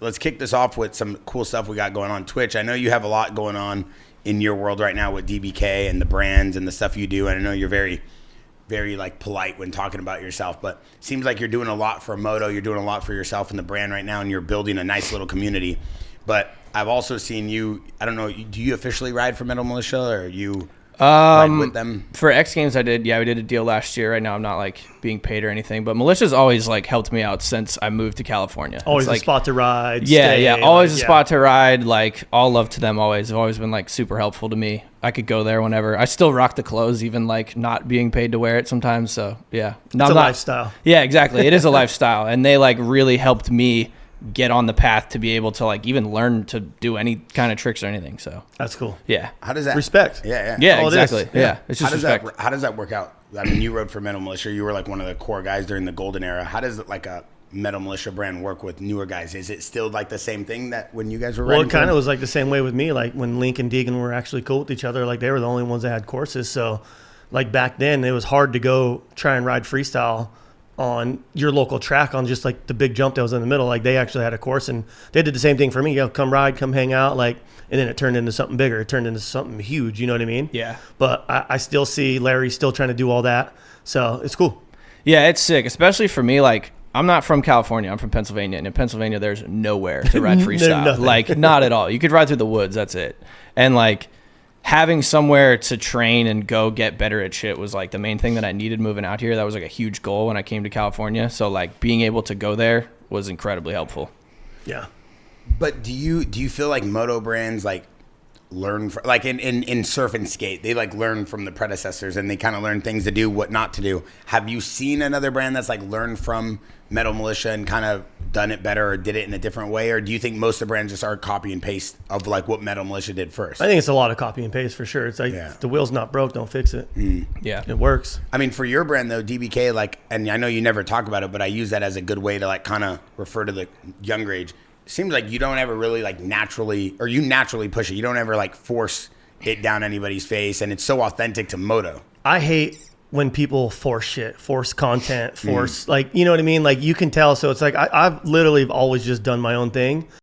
Let's kick this off with some cool stuff we got going on Twitch. I know you have a lot going on in your world right now with DBK and the brands and the stuff you do. And I know you're very, very like polite when talking about yourself, but it seems like you're doing a lot for Moto. You're doing a lot for yourself and the brand right now, and you're building a nice little community. But I've also seen you, I don't know, do you officially ride for Metal Mulisha, or are you ride with them? For X Games, I did. Yeah, we did a deal last year. Right now, I'm not like being paid or anything, but Mulisha's always like helped me out since I moved to California. Always like, a spot to ride. Yeah, always a spot to ride. Like, all love to them always. They've always been like super helpful to me. I could go there whenever. I still rock the clothes, even like not being paid to wear it sometimes. So yeah, it's a lifestyle. Yeah, exactly. It is a lifestyle, and they like really helped me get on the path to be able to like even learn to do any kind of tricks or anything. So that's cool. Yeah. How does that respect? Yeah, exactly. Yeah. It's just respect. How does that work out? I mean, you rode for Metal Mulisha. You were like one of the core guys during the golden era. How does like a Metal Mulisha brand work with newer guys? Is it still like the same thing that when you guys were riding? Well, it kind of was like the same way with me. Like when Link and Deegan were actually cool with each other, like they were the only ones that had courses. So like back then it was hard to go try and ride freestyle on your local track on just like the big jump that was in the middle. Like they actually had a course, and they did the same thing for me. Come ride, come hang out, like, and then it turned into something bigger. It turned into something huge. You know what I mean? Yeah. But I still see Larry still trying to do all that. So it's cool. Yeah, it's sick, especially for me. Like, I'm not from California. I'm from Pennsylvania, and in Pennsylvania, there's nowhere to ride freestyle. Like, not at all. You could ride through the woods. That's it. And like, having somewhere to train and go get better at shit was like the main thing that I needed moving out here. That was like a huge goal when I came to California. So like being able to go there was incredibly helpful. Yeah. But do you feel like moto brands like learn from, like in surf and skate, they like learn from the predecessors and they kind of learn things to do, what not to do? Have you seen another brand that's like learned from Metal Mulisha and kind of done it better or did it in a different way? Or do you think most of the brands just are copy and paste of like what Metal Mulisha did first? I think it's a lot of copy and paste for sure. It's like if the wheel's not broke, don't fix it. Yeah. It works. I mean, for your brand though, DBK, like, and I know you never talk about it, but I use that as a good way to like kind of refer to the younger age. It seems like you don't ever really like naturally, or you naturally push it. You don't ever like force it down anybody's face, and it's so authentic to moto. I hate when people force shit, force content, force like, you know what I mean? Like you can tell. So it's like I've literally always just done my own thing.